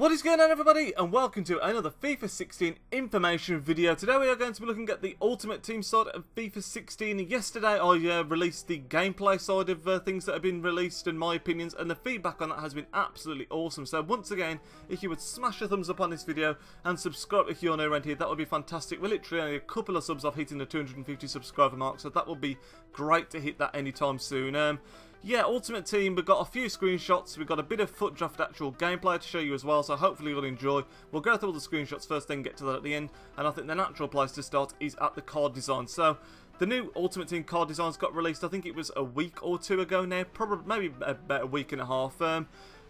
What is going on, everybody, and welcome to another FIFA 16 information video. Today we are going to be looking at the Ultimate Team side of FIFA 16. Yesterday I released the gameplay side of things that have been released and my opinions, and the feedback on that has been absolutely awesome. So once again, if you would smash a thumbs up on this video and subscribe if you're new around here, that would be fantastic. We're literally only a couple of subs off hitting the 250 subscriber mark, so that will be great to hit that anytime soon. Yeah, Ultimate Team, we've got a few screenshots, we've got a bit of FUT Draft actual gameplay to show you as well, so hopefully you'll enjoy. We'll go through all the screenshots first, then get to that at the end, and I think the natural place to start is at the card design. So, the new Ultimate Team card designs got released, I think it was a week or two ago now, probably maybe about a week and a half.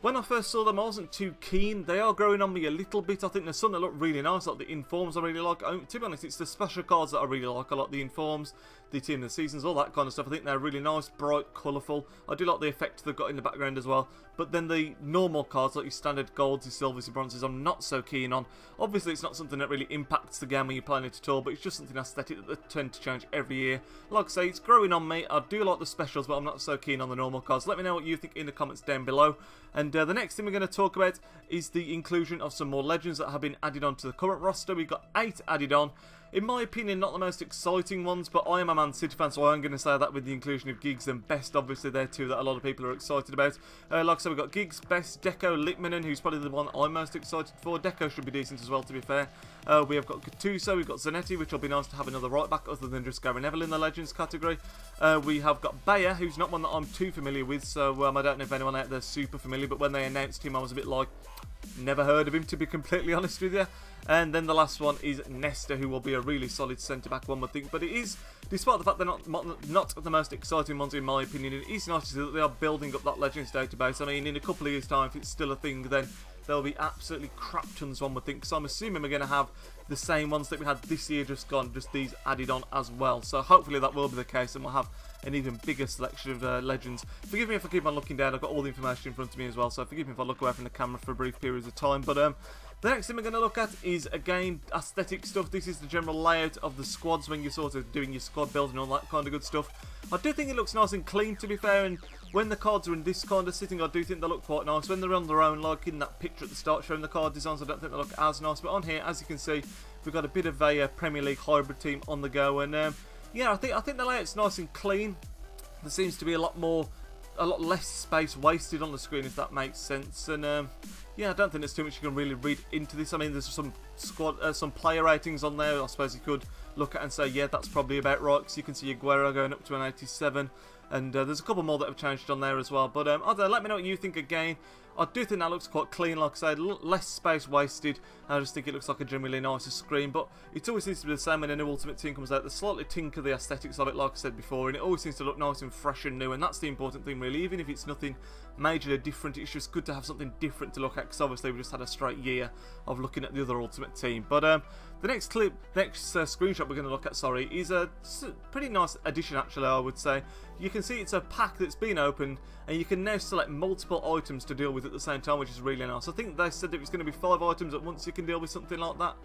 When I first saw them, I wasn't too keen. They are growing on me a little bit. I think there's some that look really nice, like the informs I really like. To be honest, it's the special cards that I really like. I like the informs, the team of the seasons, all that kind of stuff. I think they're really nice, bright, colourful. I do like the effect they've got in the background as well. But then the normal cards, like your standard golds, your silvers, your bronzes, I'm not so keen on. Obviously, it's not something that really impacts the game when you're playing it at all, but it's just something aesthetic that they tend to change every year. Like I say, it's growing on me. I do like the specials, but I'm not so keen on the normal cards. Let me know what you think in the comments down below. And the next thing we're going to talk about is the inclusion of some more legends that have been added onto the current roster. We've got 8 added on. In my opinion, not the most exciting ones, but I am a Man City fan, so I'm going to say that with the inclusion of Giggs and Best, obviously, they're two that a lot of people are excited about. Like I said, we've got Giggs, Best, Deco, Litmanen, who's probably the one I'm most excited for. Deco should be decent as well, to be fair. We have got Gattuso, we've got Zanetti, which will be nice to have another right back other than just Gary Neville in the Legends category. We have got Bayer, who's not one that I'm too familiar with, so I don't know if anyone out there is super familiar, but when they announced him, I was a bit like, never heard of him, to be completely honest with you. And then the last one is Nesta, who will be a really solid centre-back, one would think. But it is, despite the fact they're not the most exciting ones in my opinion, it is nice to see that they are building up that Legends database. I mean, in a couple of years' time, if it's still a thing, then there'll be absolutely crap tons, one would think. Because I'm assuming we're going to have the same ones that we had this year just gone, just these added on as well. So hopefully that will be the case, and we'll have an even bigger selection of legends. Forgive me if I keep on looking down, I've got all the information in front of me as well, so forgive me if I look away from the camera for brief periods of time. But the next thing we're going to look at is, again, aesthetic stuff. This is the general layout of the squads when you're sort of doing your squad build and all that kind of good stuff. I do think it looks nice and clean, to be fair, and when the cards are in this kind of sitting, I do think they look quite nice. When they're on their own, like in that picture at the start showing the card designs, I don't think they look as nice. But on here, as you can see, we've got a bit of a Premier League hybrid team on the go, and yeah, I think the layout's nice and clean. There seems to be a lot less space wasted on the screen, if that makes sense. And yeah, I don't think there's too much you can really read into this. I mean, there's some some player ratings on there. I suppose you could look at and say, yeah, that's probably about right, because you can see Aguero going up to an 87. And there's a couple more that have changed on there as well. But I don't know, let me know what you think again. I do think that looks quite clean, like I said, less space wasted. I just think it looks like a generally nicer screen. But it always seems to be the same when a new Ultimate Team comes out. They slightly tinker the aesthetics of it, like I said before, and it always seems to look nice and fresh and new. And that's the important thing, really. Even if it's nothing majorly different, it's just good to have something different to look at, because obviously we just had a straight year of looking at the other Ultimate Team. But the next screenshot we're going to look at, sorry, is a pretty nice addition, actually, I would say. You can see it's a pack that's been opened, and you can now select multiple items to deal with at the same time, which is really nice. I think they said it was going to be 5 items at once you can deal with, something like that.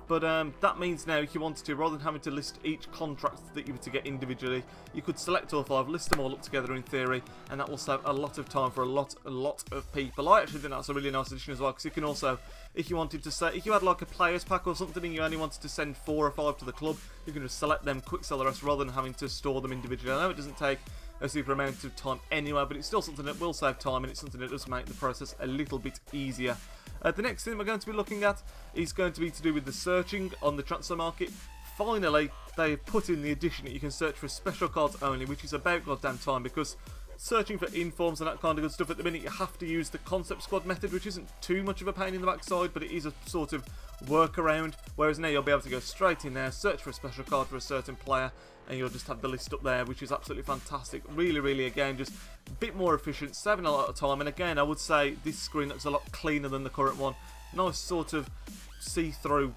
But that means now, if you wanted to, rather than having to list each contract that you were to get individually, you could select all 5, list them all up together in theory, and that will save a lot of time for a lot of people. I actually think that's a really nice addition as well, because you can also, if you wanted to say, if you had like a players pack or something and you only wanted to send 4 or 5 to the club, you can just select them, quick sell the rest, rather than having to store them individually. I know it doesn't take a super amount of time anyway, but it's still something that will save time, and it's something that does make the process a little bit easier. The next thing we're going to be looking at is going to be to do with the searching on the transfer market. Finally, they've put in the addition that you can search for special cards only, which is about goddamn time, because searching for informs and that kind of good stuff, at the minute you have to use the concept squad method, which isn't too much of a pain in the backside, but it is a sort of workaround, whereas now you'll be able to go straight in there, search for a special card for a certain player, and you'll just have the list up there, which is absolutely fantastic. Really, again, just a bit more efficient, saving a lot of time. And again, I would say this screen looks a lot cleaner than the current one. Nice sort of see-through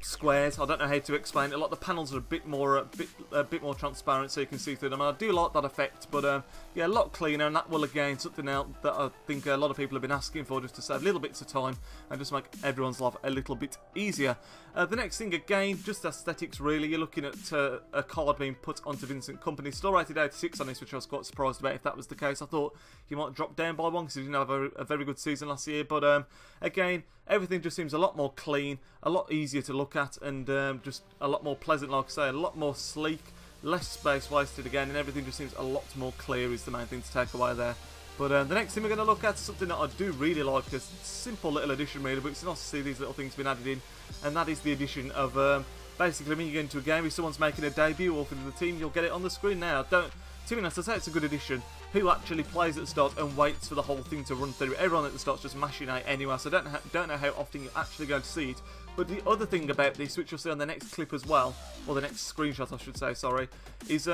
squares. I don't know how to explain it. A lot of the panels are a bit more transparent, so you can see through them. And I do like that effect, but yeah, a lot cleaner, and that will again something else that I think a lot of people have been asking for, just to save little bits of time and just make everyone's life a little bit easier. The next thing, again, just aesthetics really. You're looking at a card being put onto Vincent Kompany. Still rated 86 on this, which I was quite surprised about if that was the case. I thought he might drop down by one because he didn't have a very good season last year, but again, everything just seems a lot more clean, a lot easier to look at, and just a lot more pleasant, like I say, a lot more sleek, less space wasted again, and everything just seems a lot more clear is the main thing to take away there. But the next thing we're going to look at is something that I do really like, a simple little addition really, but it's nice to see these little things being added in, and that is the addition of, basically when you get into a game, if someone's making a debut or for the team, you'll get it on the screen now. To be honest, I say it's a good addition. Who actually plays at the start and waits for the whole thing to run through? Everyone at the start's just mashing out anyway, so I don't know how often you're actually going to see it. But the other thing about this, which you'll see on the next clip as well, or the next screenshot I should say, sorry, is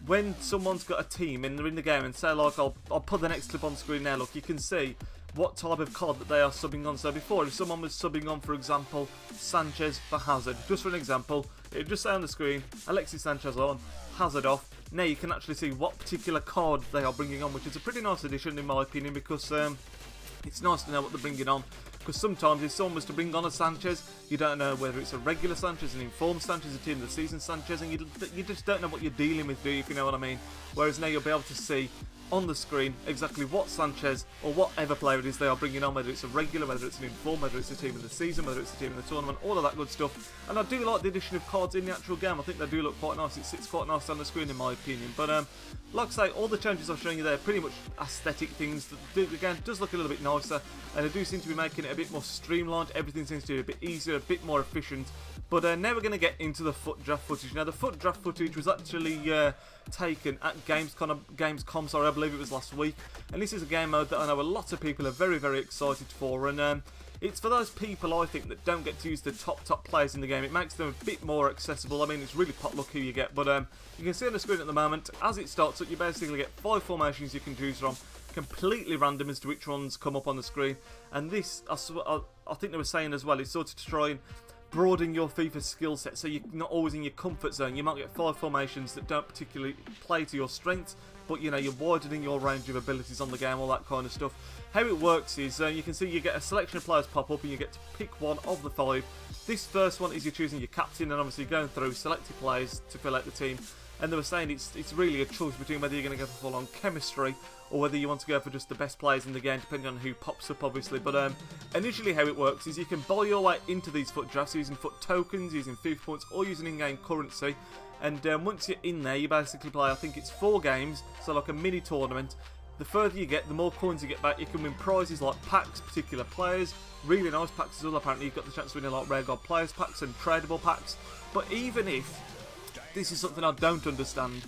when someone's got a team and they're in the game, and say like, I'll put the next clip on screen now, look, you can see what type of card that they are subbing on. So before, if someone was subbing on, for example, Sanchez for Hazard, just for an example, it would just say on the screen, Alexis Sanchez on, Hazard off. Now you can actually see what particular card they are bringing on, which is a pretty nice addition in my opinion, because it's nice to know what they're bringing on. Because sometimes if someone was to bring on a Sanchez, you don't know whether it's a regular Sanchez, an informed Sanchez, a team of the season Sanchez, and you just don't know what you're dealing with, do you, if you know what I mean? Whereas now you'll be able to see on the screen exactly what Sanchez or whatever player it is they are bringing on, whether it's a regular, whether it's an informed, whether it's a team of the season, whether it's a team in the tournament, all of that good stuff. And I do like the addition of cards in the actual game. I think they do look quite nice. It sits quite nice on the screen in my opinion. But like I say, all the changes I'm showing you there are pretty much aesthetic things that do, again, does look a little bit nicer, and they do seem to be making it a bit more streamlined. Everything seems to be a bit easier, a bit more efficient. But now we're going to get into the FUT Draft footage. Now the FUT Draft footage was actually taken at Gamescom, sorry, I believe it was last week. And this is a game mode that I know a lot of people are very, very excited for. And it's for those people, I think, that don't get to use the top players in the game. It makes them a bit more accessible. I mean, it's really potluck who you get. But you can see on the screen at the moment, as it starts up, you basically get 5 formations you can choose from. Completely random as to which ones come up on the screen. And this, I think they were saying as well, is sort of to try and broaden your FIFA skill set, so you're not always in your comfort zone. You might get 5 formations that don't particularly play to your strengths, but you know, you're widening your range of abilities on the game, all that kind of stuff. How it works is you can see you get a selection of players pop up and you get to pick one of the 5. This first one is you're choosing your captain, and obviously going through selected players to fill out the team. And they were saying it's really a choice between whether you're going to go for full-on chemistry or whether you want to go for just the best players in the game, depending on who pops up, obviously. But initially how it works is you can buy your way into these FUT drafts using FUT tokens, using FIFA points, or using in-game currency. And once you're in there, you basically play, I think it's 4 games, so like a mini tournament. The further you get, the more coins you get back. You can win prizes like packs, particular players, really nice packs as well. Apparently you've got the chance to win like rare god players packs and tradable packs. But even if, this is something I don't understand,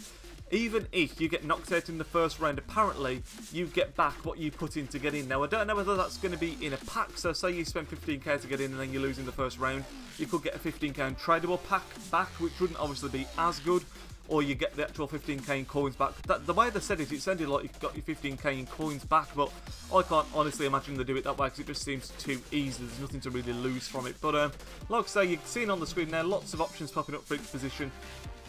even if you get knocked out in the first round, apparently you get back what you put in to get in. Now I don't know whether that's going to be in a pack, so say you spend 15k to get in and then you lose in the first round, you could get a 15k tradable pack back, which wouldn't obviously be as good, or you get the actual 15k in coins back. The way they said it, it sounded like you got your 15k in coins back, but I can't honestly imagine they do it that way because it just seems too easy. There's nothing to really lose from it. But like I say, you've seen on the screen now, lots of options popping up for each position.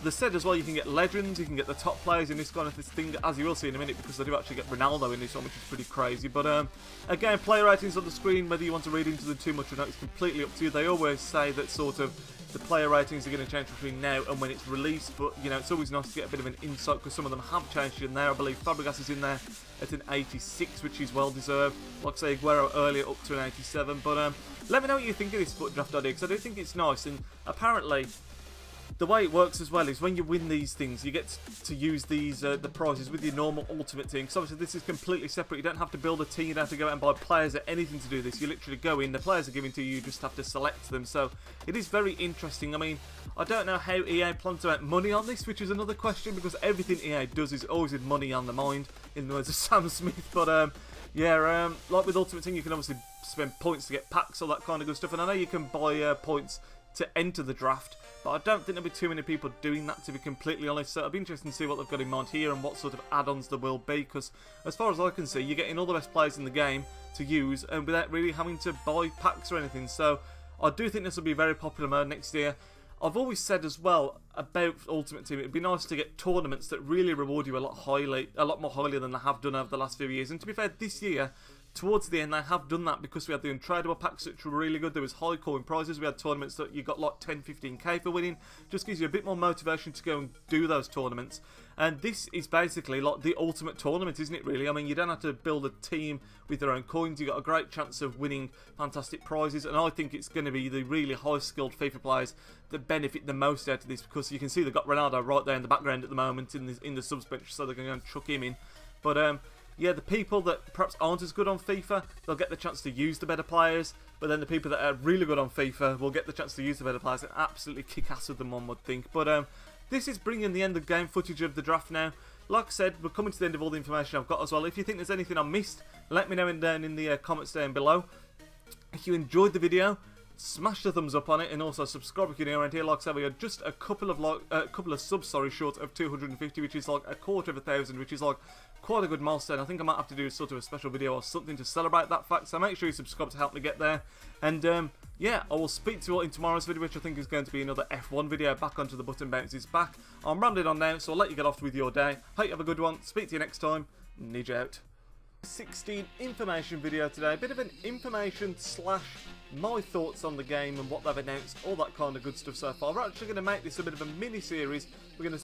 They said as well you can get legends, you can get the top players in this kind of thing, as you will see in a minute, because they do actually get Ronaldo in this one, which is pretty crazy. But again, player ratings on the screen, whether you want to read into them too much or not, it's completely up to you. They always say that sort of the player ratings are going to change between now and when it's released, but you know, it's always nice to get a bit of an insight because some of them have changed in there. I believe Fabregas is in there at an 86, which is well deserved. Like I say, Aguero earlier up to an 87. But let me know what you think of this FUT Draft idea, because I do think it's nice. And apparently the way it works as well is when you win these things, you get to use these the prizes with your normal ultimate team. Because obviously this is completely separate. You don't have to build a team, you don't have to go out and buy players or anything to do this. You literally go in, the players are given to you, you just have to select them. So it is very interesting. I mean, I don't know how EA plans to make money on this, which is another question, because everything EA does is always with money on the mind, in the words of Sam Smith. But yeah, like with Ultimate Team, you can obviously spend points to get packs, all that kind of good stuff. And I know you can buy points to enter the draft, but I don't think there'll be too many people doing that, to be completely honest. So it'll be interesting to see what they've got in mind here and what sort of add-ons there will be, because as far as I can see, you're getting all the best players in the game to use and without really having to buy packs or anything. So I do think this will be a very popular mode next year. I've always said as well about Ultimate Team, it'd be nice to get tournaments that really reward you a lot more highly than they have done over the last few years. And to be fair, this year, towards the end, they have done that because we had the untradeable packs, which were really good. There was high coin prizes. We had tournaments that you got like 10, 15k for winning. Just gives you a bit more motivation to go and do those tournaments. And this is basically like the ultimate tournament, isn't it, really? I mean, you don't have to build a team with their own coins. You've got a great chance of winning fantastic prizes. And I think it's going to be the really high-skilled FIFA players that benefit the most out of this, because you can see they've got Ronaldo right there in the background at the moment in the subs bench, so they're going to go and chuck him in. But yeah, the people that perhaps aren't as good on FIFA, they'll get the chance to use the better players. But then the people that are really good on FIFA will get the chance to use the better players and absolutely kick ass with them, one would think. But this is bringing the end of game footage of the draft now. Like I said, we're coming to the end of all the information I've got as well. If you think there's anything I missed, let me know down in the comments down below. If you enjoyed the video, smash the thumbs up on it, and also subscribe if you're new around here. Like I said, we are just a couple of subs, short of 250, which is like a quarter of 1,000, which is like quite a good milestone. I think I might have to do sort of a special video or something to celebrate that fact, so make sure you subscribe to help me get there. And yeah, I will speak to you all in tomorrow's video, which I think is going to be another F1 video. Back onto the button bounces back. I'm rambling on now, so I'll let you get off with your day. Hope you have a good one. Speak to you next time. Need you out. 16 information video today. A bit of an information slash my thoughts on the game and what they've announced, all that kind of good stuff so far. We're actually going to make this a bit of a mini series. We're going to